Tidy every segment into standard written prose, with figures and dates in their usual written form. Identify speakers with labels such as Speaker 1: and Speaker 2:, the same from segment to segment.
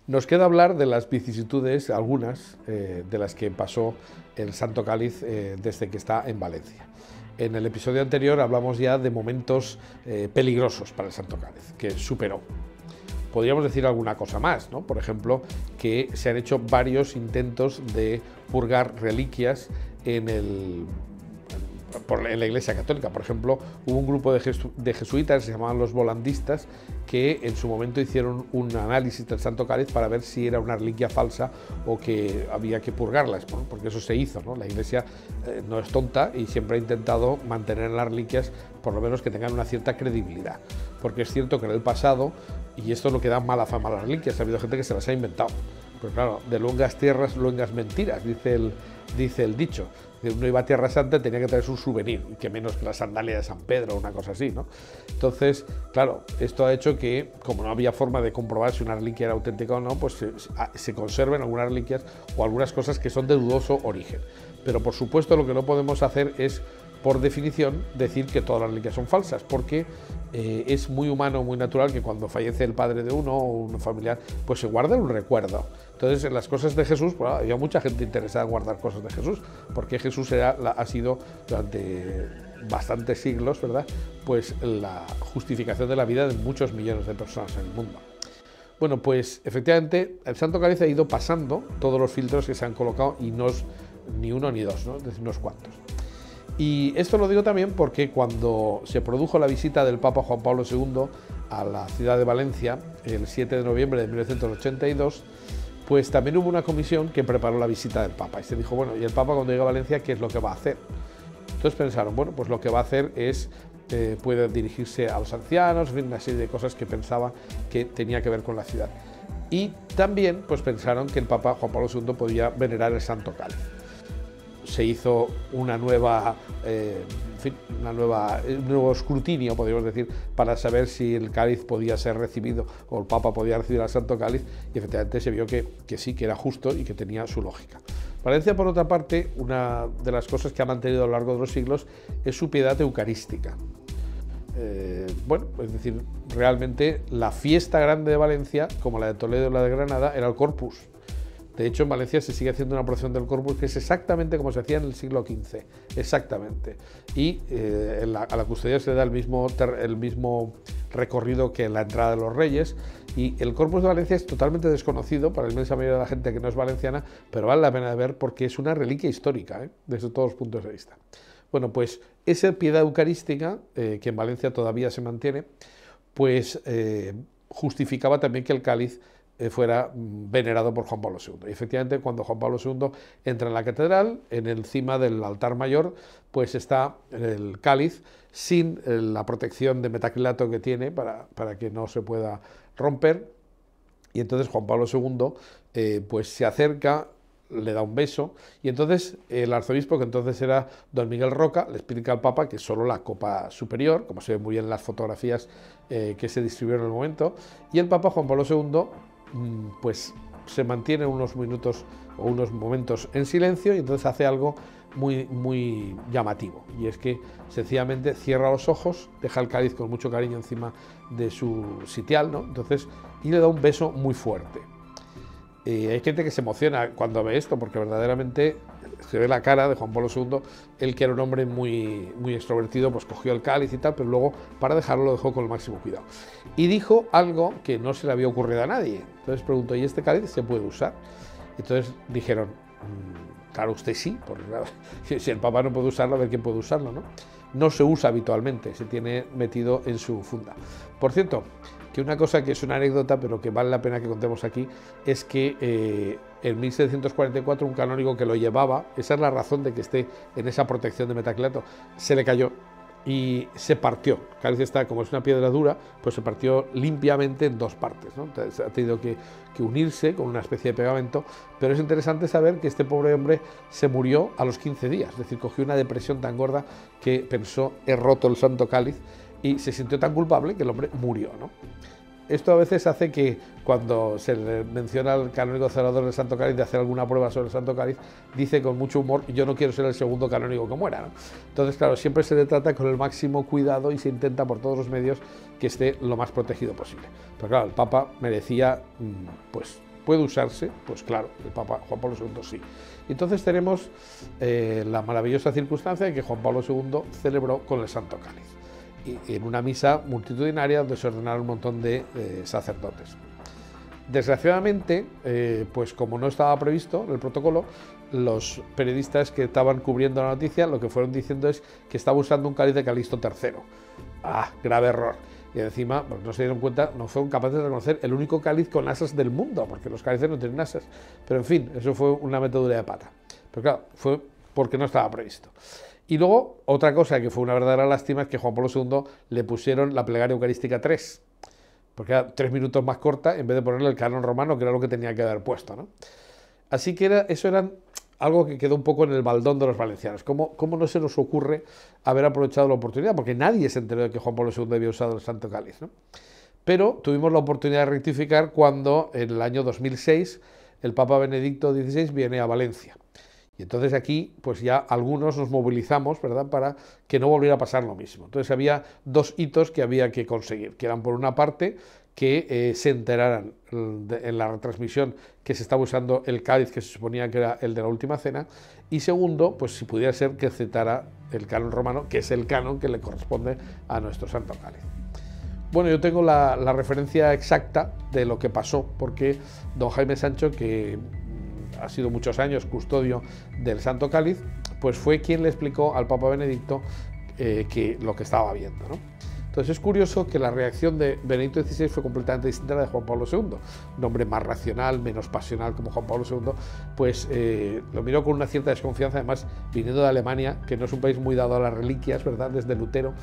Speaker 1: Nos queda hablar de las vicisitudes, algunas de las que pasó el Santo Cáliz desde que está en Valencia. En el episodio anterior hablamos ya de momentos peligrosos para el Santo Cáliz, que superó. Podríamos decir alguna cosa más, ¿no? Por ejemplo, que se han hecho varios intentos de purgar reliquias en la Iglesia Católica. Por ejemplo, hubo un grupo de jesuitas, se llamaban los volandistas, que en su momento hicieron un análisis del Santo Cáliz para ver si era una reliquia falsa o que había que purgarlas, ¿no? Porque eso se hizo, ¿no? La Iglesia no es tonta y siempre ha intentado mantener las reliquias, por lo menos que tengan una cierta credibilidad. Porque es cierto que en el pasado, y esto es lo que da mala fama a las reliquias, ha habido gente que se las ha inventado. Pues claro, de luengas tierras, luengas mentiras, dice el dicho. Uno iba a Tierra Santa y tenía que traer su souvenir, y que menos que la sandalia de San Pedro o una cosa así, ¿no? Entonces, claro, esto ha hecho que, como no había forma de comprobar si una reliquia era auténtica o no, pues se conserven algunas reliquias o algunas cosas que son de dudoso origen. Pero por supuesto lo que no podemos hacer es, por definición, decir que todas las reliquias son falsas, porque es muy humano, muy natural que cuando fallece el padre de uno o un familiar, pues se guarda un recuerdo. Entonces, en las cosas de Jesús, pues, había mucha gente interesada en guardar cosas de Jesús, porque Jesús ha sido durante bastantes siglos, ¿verdad?, pues la justificación de la vida de muchos millones de personas en el mundo. Bueno, pues efectivamente el Santo Cáliz ha ido pasando todos los filtros que se han colocado, y no es ni uno ni dos, ¿no? Es decir, unos cuantos. Y esto lo digo también porque cuando se produjo la visita del Papa Juan Pablo II a la ciudad de Valencia, el 7 de noviembre de 1982, pues también hubo una comisión que preparó la visita del Papa. Y se dijo, bueno, ¿y el Papa cuando llegue a Valencia qué es lo que va a hacer? Entonces pensaron, bueno, pues lo que va a hacer es, puede dirigirse a los ancianos, en fin, una serie de cosas que pensaba que tenía que ver con la ciudad. Y también pues pensaron que el Papa Juan Pablo II podía venerar el Santo Cáliz. Se hizo un nuevo escrutinio, podríamos decir, para saber si el cáliz podía ser recibido o el Papa podía recibir al Santo Cáliz, y efectivamente se vio que sí, que era justo y que tenía su lógica. Valencia, por otra parte, una de las cosas que ha mantenido a lo largo de los siglos es su piedad eucarística. Bueno, es decir, realmente la fiesta grande de Valencia, como la de Toledo o la de Granada, era el Corpus. De hecho, en Valencia se sigue haciendo una procesión del Corpus que es exactamente como se hacía en el siglo XV, exactamente. Y a la custodia se le da el mismo recorrido que en la entrada de los Reyes. Y el Corpus de Valencia es totalmente desconocido para la inmensa mayoría de la gente que no es valenciana, pero vale la pena de ver porque es una reliquia histórica, desde todos los puntos de vista. Bueno, pues esa piedad eucarística, que en Valencia todavía se mantiene, pues justificaba también que el cáliz fuera venerado por Juan Pablo II. Y efectivamente, cuando Juan Pablo II entra en la catedral, encima del altar mayor, pues está el cáliz sin la protección de metacrilato que tiene para que no se pueda romper. Y entonces Juan Pablo II pues se acerca, le da un beso, y entonces el arzobispo, que entonces era don Miguel Roca, le explica al Papa que solo la copa superior, como se ve muy bien en las fotografías que se distribuyeron en el momento, y el Papa Juan Pablo II pues se mantiene unos minutos o unos momentos en silencio, y entonces hace algo muy, muy llamativo, y es que sencillamente cierra los ojos, deja el cáliz con mucho cariño encima de su sitial, ¿no? Entonces, y le da un beso muy fuerte. Hay gente que se emociona cuando ve esto, porque verdaderamente se ve la cara de Juan Pablo II. Él, que era un hombre muy, muy extrovertido, pues cogió el cáliz y tal, pero luego, para dejarlo, lo dejó con el máximo cuidado. Y dijo algo que no se le había ocurrido a nadie. Entonces preguntó, ¿y este cáliz se puede usar? Entonces dijeron, claro, usted sí, porque claro, si el Papa no puede usarlo, a ver quién puede usarlo, ¿no? No se usa habitualmente, se tiene metido en su funda. Por cierto, que una cosa que es una anécdota, pero que vale la pena que contemos aquí, es que en 1744 un canónigo que lo llevaba, esa es la razón de que esté en esa protección de metacrilato, se le cayó y se partió. El cáliz está, como es una piedra dura, pues se partió limpiamente en dos partes, ¿no? Entonces, ha tenido que unirse con una especie de pegamento, pero es interesante saber que este pobre hombre se murió a los 15 días, es decir, cogió una depresión tan gorda que pensó, he roto el Santo Cáliz, y se sintió tan culpable que el hombre murió, ¿no? Esto a veces hace que cuando se le menciona al canónigo celador del Santo Cáliz de hacer alguna prueba sobre el Santo Cáliz, dice con mucho humor, yo no quiero ser el segundo canónigo que muera, ¿no? Entonces, claro, siempre se le trata con el máximo cuidado y se intenta por todos los medios que esté lo más protegido posible. Pero claro, el Papa merecía pues ¿puede usarse? Pues claro, el Papa Juan Pablo II sí. Y entonces tenemos la maravillosa circunstancia de que Juan Pablo II celebró con el Santo Cáliz, y en una misa multitudinaria donde se ordenaron un montón de sacerdotes. Desgraciadamente, pues como no estaba previsto en el protocolo, los periodistas que estaban cubriendo la noticia lo que fueron diciendo es que estaba usando un cáliz de Calixto III. ¡Ah, grave error! Y encima, pues no se dieron cuenta, no fueron capaces de reconocer el único cáliz con asas del mundo, porque los cálices no tienen asas. Pero en fin, eso fue una metedura de pata. Pero claro, fue porque no estaba previsto. Y luego, otra cosa que fue una verdadera lástima es que a Juan Pablo II le pusieron la plegaria eucarística 3, porque era 3 minutos más corta en vez de ponerle el canon romano, que era lo que tenía que haber puesto, ¿no? Así que eso era algo que quedó un poco en el baldón de los valencianos. ¿Cómo no se nos ocurre haber aprovechado la oportunidad? Porque nadie se enteró de que Juan Pablo II había usado el Santo Cáliz, ¿no? Pero tuvimos la oportunidad de rectificar cuando en el año 2006 el Papa Benedicto XVI viene a Valencia. Y entonces aquí, pues ya algunos nos movilizamos, ¿verdad?, para que no volviera a pasar lo mismo. Entonces había dos hitos que había que conseguir, que eran por una parte que se enteraran en la retransmisión que se estaba usando el cáliz que se suponía que era el de la última cena, y segundo, pues si pudiera ser que aceptara el canon romano, que es el canon que le corresponde a nuestro Santo Cáliz. Bueno, yo tengo la referencia exacta de lo que pasó, porque don Jaime Sancho, que ha sido muchos años custodio del Santo Cáliz, pues fue quien le explicó al Papa Benedicto que lo que estaba viendo, ¿no? Entonces es curioso que la reacción de Benedicto XVI fue completamente distinta a la de Juan Pablo II, un hombre más racional, menos pasional como Juan Pablo II, pues lo miró con una cierta desconfianza, además viniendo de Alemania, que no es un país muy dado a las reliquias, ¿verdad?, desde Lutero,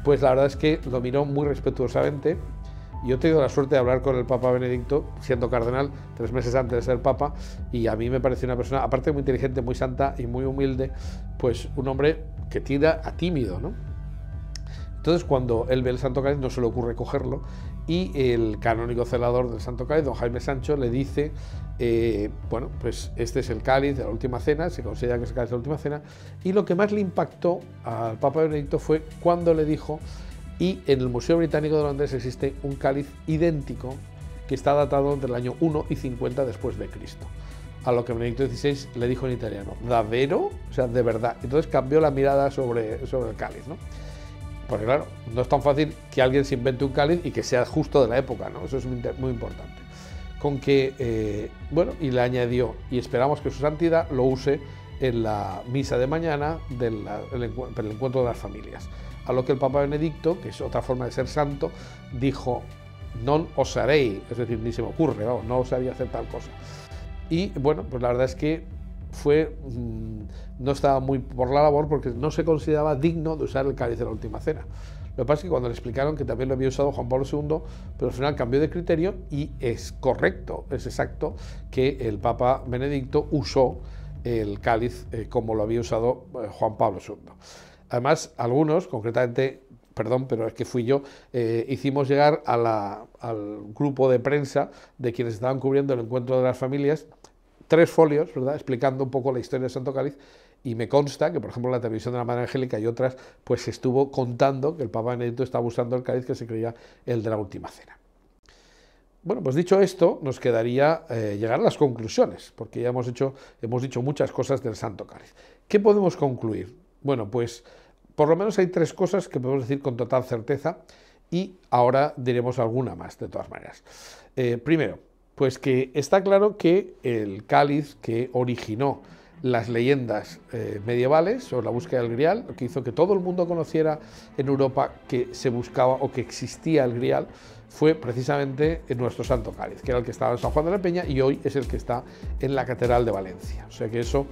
Speaker 1: pues la verdad es que lo miró muy respetuosamente. Yo he tenido la suerte de hablar con el Papa Benedicto, siendo cardenal 3 meses antes de ser Papa, y a mí me pareció una persona, aparte de muy inteligente, muy santa y muy humilde, pues un hombre que tira a tímido, ¿no? Entonces, cuando él ve el Santo Cáliz, no se le ocurre cogerlo, y el canónigo celador del Santo Cáliz, don Jaime Sancho, le dice, bueno, pues este es el cáliz de la última cena, se considera que es el cáliz de la última cena, y lo que más le impactó al Papa Benedicto fue cuando le dijo, y en el Museo Británico de Londres existe un cáliz idéntico que está datado entre el año 1 y 50 después de Cristo. A lo que Benedicto XVI le dijo en italiano, ¿davvero? O sea, de verdad. Entonces cambió la mirada sobre el cáliz, ¿no? Porque claro, no es tan fácil que alguien se invente un cáliz y que sea justo de la época, ¿no? Eso es muy importante. Con que, bueno, y le añadió, y esperamos que su santidad lo use en la misa de mañana del encuentro de las familias. A lo que el Papa Benedicto, que es otra forma de ser santo, dijo, non osarei, es decir, ni se me ocurre, vamos, no osaría hacer tal cosa. Y bueno, pues la verdad es que no estaba muy por la labor porque no se consideraba digno de usar el cáliz de la última cena. Lo que pasa es que cuando le explicaron que también lo había usado Juan Pablo II, pero al final cambió de criterio y es correcto, es exacto que el Papa Benedicto usó el cáliz como lo había usado Juan Pablo II. Además, algunos, concretamente, perdón, pero es que fui yo, hicimos llegar al grupo de prensa de quienes estaban cubriendo el encuentro de las familias 3 folios, ¿verdad?, explicando un poco la historia del Santo Cáliz, y me consta que, por ejemplo, en la televisión de la Madre Angélica y otras, pues se estuvo contando que el Papa Benedicto estaba usando el cáliz que se creía el de la última cena. Bueno, pues dicho esto, nos quedaría llegar a las conclusiones, porque ya hemos dicho muchas cosas del Santo Cáliz. ¿Qué podemos concluir? Bueno, pues por lo menos hay 3 cosas que podemos decir con total certeza, y ahora diremos alguna más, de todas maneras. Primero, pues que está claro que el cáliz que originó las leyendas medievales sobre la búsqueda del Grial, lo que hizo que todo el mundo conociera en Europa que se buscaba o que existía el Grial, fue precisamente en nuestro Santo Cáliz, que era el que estaba en San Juan de la Peña y hoy es el que está en la Catedral de Valencia. O sea que eso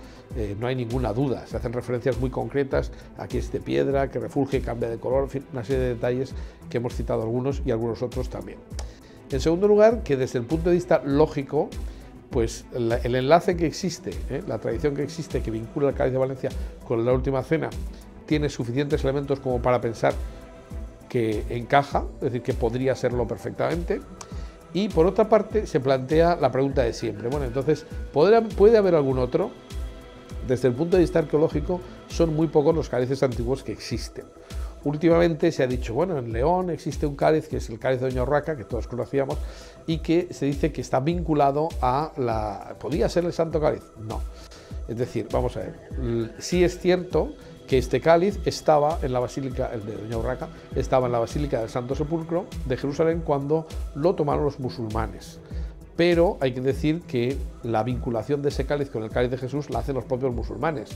Speaker 1: no hay ninguna duda, se hacen referencias muy concretas, aquí es de piedra, que refulge, cambia de color, en fin, una serie de detalles que hemos citado algunos y algunos otros también. En segundo lugar, que desde el punto de vista lógico, pues el enlace que existe, la tradición que existe que vincula el Cáliz de Valencia con la última cena, tiene suficientes elementos como para pensar que encaja, es decir, que podría serlo perfectamente. Y por otra parte, se plantea la pregunta de siempre. Bueno, entonces, ¿puede haber algún otro? Desde el punto de vista arqueológico, son muy pocos los cálices antiguos que existen. últimamente se ha dicho, bueno, en León existe un cáliz que es el cáliz de Doña Urraca, que todos conocíamos, y que se dice que está vinculado a la... ¿Podía ser el Santo Cáliz? No. Es decir, vamos a ver, sí es cierto que este cáliz estaba en la Basílica, el de Doña Urraca, estaba en la Basílica del Santo Sepulcro de Jerusalén cuando lo tomaron los musulmanes. Pero hay que decir que la vinculación de ese cáliz con el cáliz de Jesús la hacen los propios musulmanes.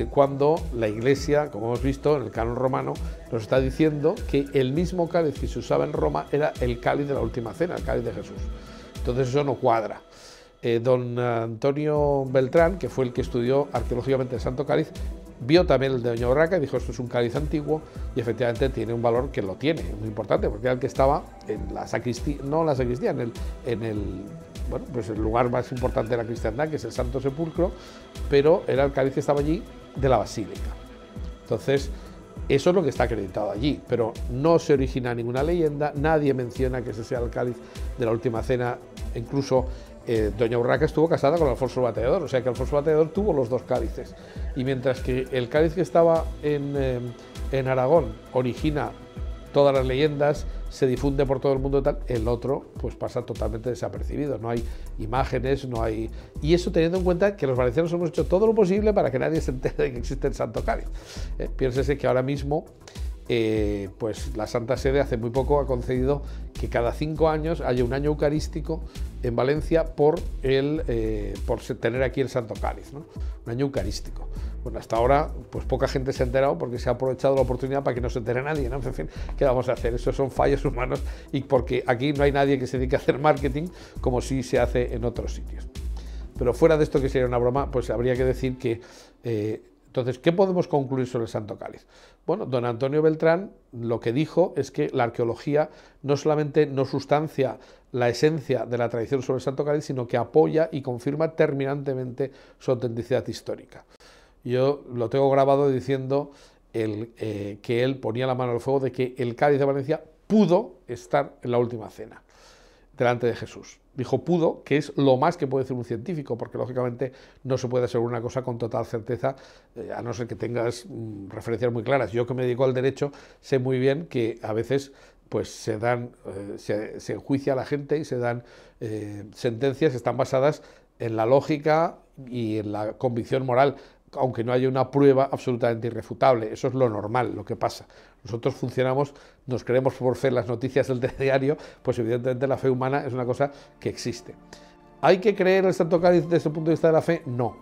Speaker 1: Cuando la Iglesia, como hemos visto en el canon romano, nos está diciendo que el mismo cáliz que se usaba en Roma era el cáliz de la última cena, el cáliz de Jesús. Entonces eso no cuadra. Don Antonio Beltrán, que fue el que estudió arqueológicamente el Santo Cáliz, vio también el de Doña Urraca y dijo, esto es un cáliz antiguo, y efectivamente tiene un valor que lo tiene, muy importante, porque era el que estaba en la sacristía, no en la sacristía, bueno, pues el lugar más importante de la cristiandad, que es el Santo Sepulcro, pero era el cáliz que estaba allí de la basílica. Entonces, eso es lo que está acreditado allí, pero no se origina ninguna leyenda, nadie menciona que ese sea el cáliz de la última cena, incluso Doña Urraca estuvo casada con Alfonso el Bateador, o sea que Alfonso el Bateador tuvo los dos cálices, y mientras que el cáliz que estaba en Aragón origina todas las leyendas, se difunde por todo el mundo y tal, el otro pues pasa totalmente desapercibido, no hay imágenes, no hay... Y eso teniendo en cuenta que los valencianos hemos hecho todo lo posible para que nadie se entere de que existe el Santo Cáliz. Piénsese que ahora mismo pues la Santa Sede hace muy poco ha concedido que cada 5 años haya un año eucarístico en Valencia por tener aquí el Santo Cáliz, ¿no? Un año eucarístico. Bueno, hasta ahora pues poca gente se ha enterado porque se ha aprovechado la oportunidad para que no se entere nadie, ¿no? En fin, ¿qué vamos a hacer? Esos son fallos humanos y porque aquí no hay nadie que se dedique a hacer marketing como sí se hace en otros sitios. Pero fuera de esto, que sería una broma, pues habría que decir que... entonces, ¿qué podemos concluir sobre el Santo Cáliz? Bueno, don Antonio Beltrán lo que dijo es que la arqueología no solamente no sustancia la esencia de la tradición sobre el Santo Cáliz, sino que apoya y confirma terminantemente su autenticidad histórica. Yo lo tengo grabado diciendo que él ponía la mano al fuego de que el cáliz de Valencia pudo estar en la última cena, delante de Jesús. Dijo pudo, que es lo más que puede decir un científico, porque lógicamente no se puede asegurar una cosa con total certeza, a no ser que tengas referencias muy claras. Yo, que me dedico al derecho, sé muy bien que a veces pues se enjuicia a la gente y se dan sentencias que están basadas en la lógica y en la convicción moral, aunque no haya una prueba absolutamente irrefutable. Eso es lo normal, lo que pasa. Nosotros funcionamos, nos creemos por fe las noticias del diario, pues evidentemente la fe humana es una cosa que existe. ¿Hay que creer el Santo Cáliz desde el punto de vista de la fe? No.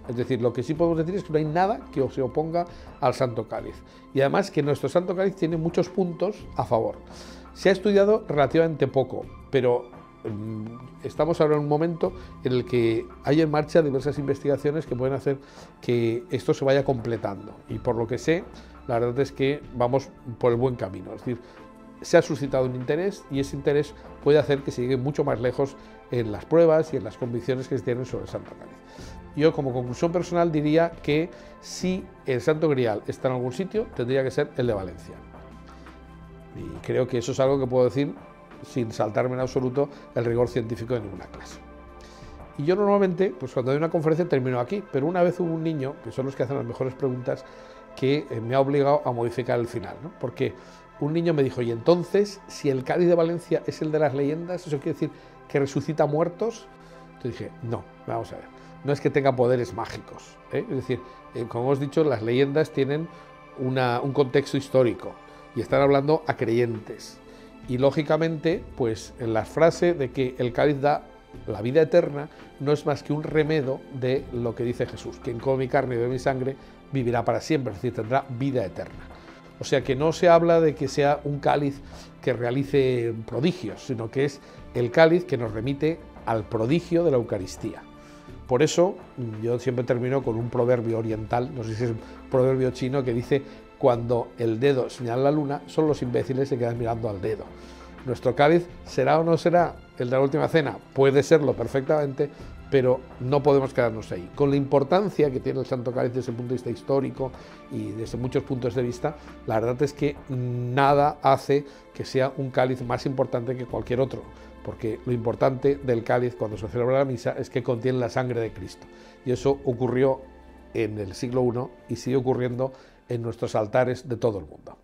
Speaker 1: Es decir, lo que sí podemos decir es que no hay nada que se oponga al Santo Cáliz. Y además que nuestro Santo Cáliz tiene muchos puntos a favor. Se ha estudiado relativamente poco, pero estamos ahora en un momento en el que hay en marcha diversas investigaciones que pueden hacer que esto se vaya completando. Y por lo que sé, la verdad es que vamos por el buen camino. Es decir, se ha suscitado un interés y ese interés puede hacer que se llegue mucho más lejos en las pruebas y en las convicciones que se tienen sobre el Santo Cáliz. Yo, como conclusión personal, diría que si el Santo Grial está en algún sitio, tendría que ser el de Valencia. Y creo que eso es algo que puedo decir sin saltarme en absoluto el rigor científico de ninguna clase. Y yo normalmente, pues cuando doy una conferencia termino aquí, pero una vez hubo un niño, que son los que hacen las mejores preguntas, que me ha obligado a modificar el final, ¿no? Porque un niño me dijo, y entonces, si el Cáliz de Valencia es el de las leyendas, ¿eso quiere decir que resucita muertos? Entonces dije, no, vamos a ver, no es que tenga poderes mágicos, ¿eh? Es decir, como hemos dicho, las leyendas tienen un contexto histórico y están hablando a creyentes. Y lógicamente, pues en la frase de que el cáliz da la vida eterna no es más que un remedo de lo que dice Jesús: quien come mi carne y bebe mi sangre vivirá para siempre, es decir, tendrá vida eterna. O sea que no se habla de que sea un cáliz que realice prodigios, sino que es el cáliz que nos remite al prodigio de la Eucaristía. Por eso yo siempre termino con un proverbio oriental, no sé si es un proverbio chino, que dice: cuando el dedo señala la luna, solo los imbéciles se quedan mirando al dedo. ¿Nuestro cáliz será o no será el de la última cena? Puede serlo perfectamente, pero no podemos quedarnos ahí. Con la importancia que tiene el Santo Cáliz desde el punto de vista histórico y desde muchos puntos de vista, la verdad es que nada hace que sea un cáliz más importante que cualquier otro, porque lo importante del cáliz cuando se celebra la misa es que contiene la sangre de Cristo. Y eso ocurrió en el siglo I y sigue ocurriendo en nuestros altares de todo el mundo.